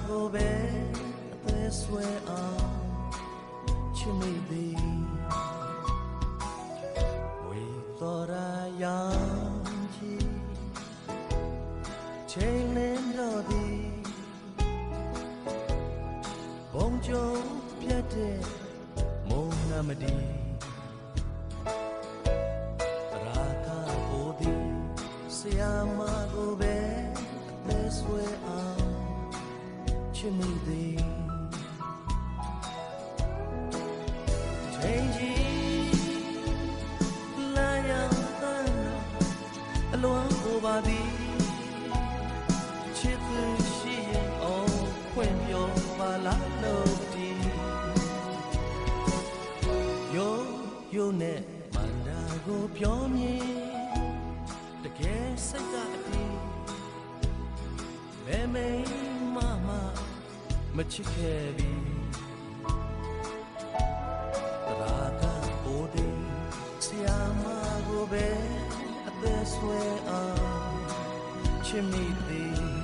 ကိုပဲအသက်ဆွဲအောင်ချစ်မိသည်ဝေတော်ရာရောင်ကြီးချိန်လင်းတော့သည်ဘုံကျုံပြတ်တဲ့မုံနာမဒီရာခဘိုသည်ဆရာမကိုပဲအသက်ဆွဲအောင်ချစ်မိသည်ချိန်ကြီးလာရောက်သမ်းအလွန်ကိုပါသည်ချစ်သူရှိရင်အောင်ဖွင့်ပြောပါလားလို့ဒီယိုနဲ့မန္တာကိုပြောမြင်တကယ်စိတ်ကအတီးဘယ်မိမမချစ်ခဲ့ပြီတရာကဘိုးဒီဆရာမကိုပဲအသက်ဆွဲအောင်ချစ်မိသည်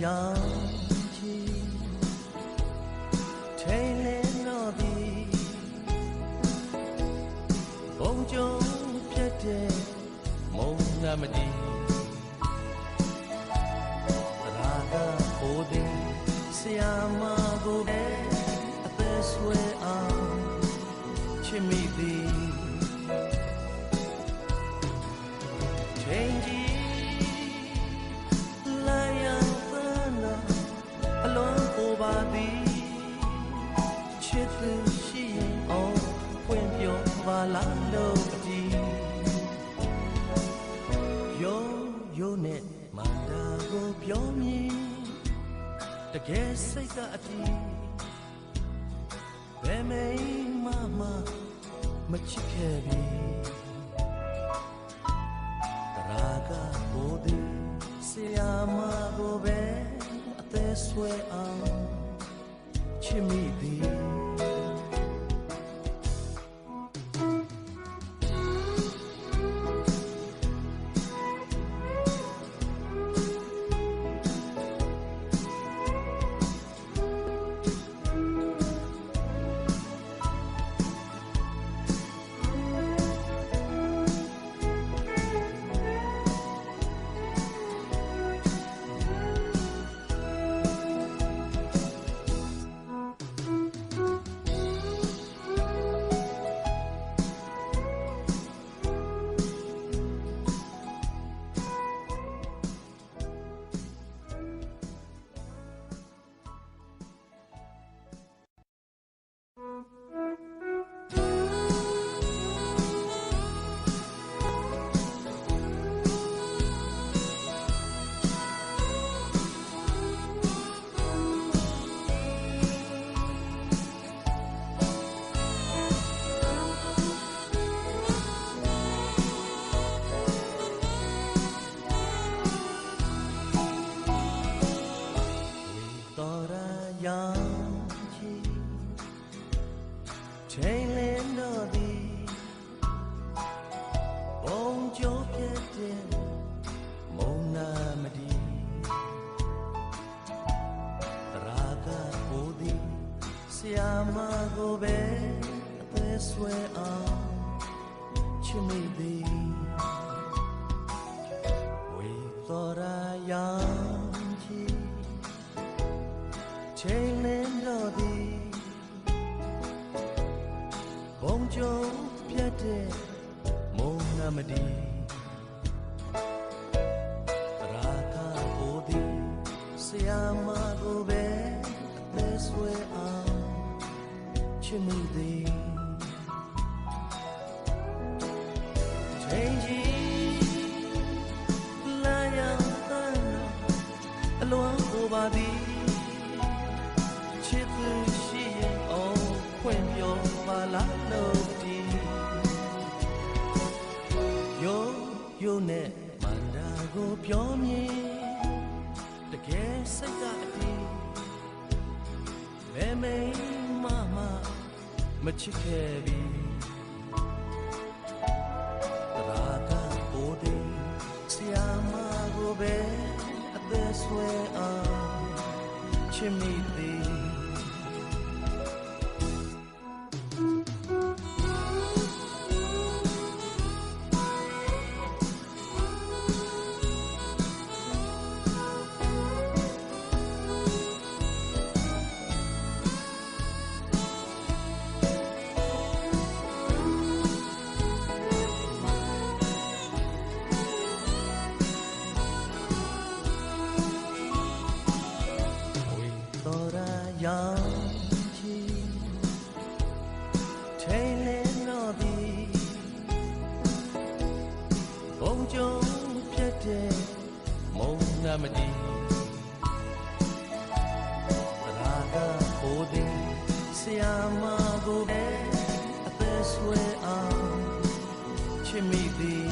ရောင်ကြီးထိန်လင်းတော့သည်ဘုံကျုံပြတ်တဲ့မုံနာမဒီရာကဘိုးသည်ဆရာမကိုပဲအသက်ဆွဲအောင်ချစ်မိသည်ချိန်ကြီးပါသည်ချစ်သူရှိရင်အောင်ဖွင့်ပြောပါလားလို့အတီးယိုနဲ့မန္တာကိုပြောမြင်တကယ်စိတ်ကအတီးဘယ်မိမမချစ်ခဲ့ပြီတရာကဘိုးသည်ဆရာမကိုပဲအသက်ဆွဲအောင်ချစ်မိသည်ချိန်လင်းတော့သည်ဘုံကျိုးပြတ်တဲ့မုံနာမဒီတရာကဘိုးသည်ဆရာမကိုပဲအသက်ဆွဲအောင်ချစ်မိသည်ဝေတော်ရာရောင်ကြီးချိန်လင်းတော့သည်ဘုံကျုံပြတ်တဲ့မုံနာမဒီရာခဘိုးသည်ဆရာမကိုပဲအသက်ဆွဲအောင်ချစ်မိသည်ချိန်ကြီးလာရောက်သမ်းအလွန်ကိုပါသည် လာလို့ဒီယိုနဲ့မန္တာကိုပြောမြင်တကယ်စိတ်ကအတီးဘယ်မိမမချစ်ခဲ့ပြီရာကကိုဒီဆရာမကိုပဲအသက်ဆွဲအောင်ချစ်မိသည်ရောင်ချီထိန်လင်းတော့သည်ဘုံကျုံပြတ်တဲ့မုံနာမတီရာကကိုသည်ဆရာမကိုပဲအသက်ဆွဲအောင်ချစ်မိသည်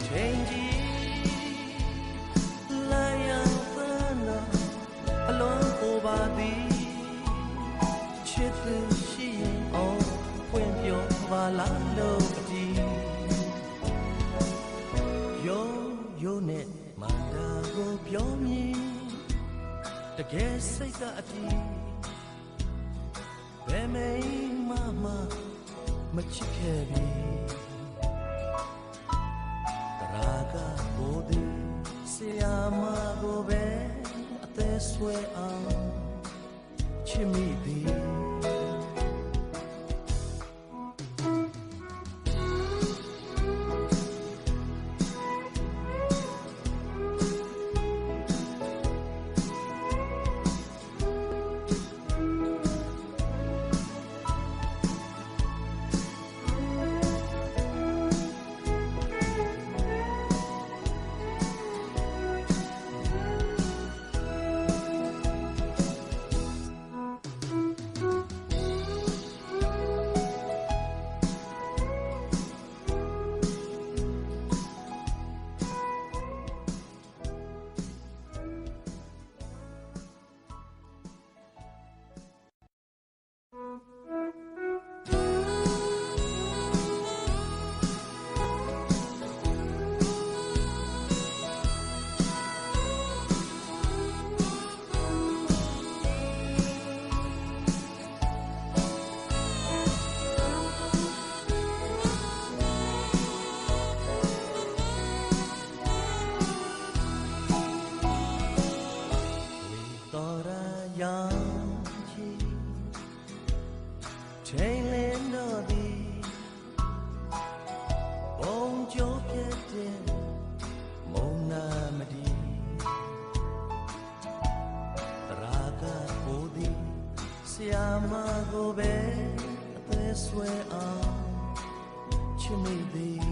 ထိန်ကြီးပါသည်ချစ်သူရှိရင်အောင်ဖွင့်ပြောပါလားလို့အတီးယိုနဲ့မန္တာကိုပြောမြင်တကယ်စိတ်ကအတီးဘယ်မိမမချစ်ခဲ့ပြီတရာကကိုသည်ဆရာမကိုပဲအသက်ဆွဲအောင်ချစ်မိသည်ရောင်ချီထိန်လင်းတော့သည်ဘုံကျိုးပြတ်တဲ့မုံနာမတီရာကကိုသည်ဆရာမကိုပဲအသက်ဆွဲအောင်ချစ်မိသည်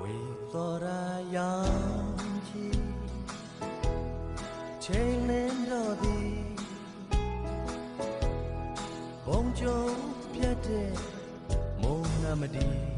ဝေတော်ရာရောင်ချီချိန်လင်းတော့သည်ဘုံကျုံပြတ်တဲ့မုံနာမတီ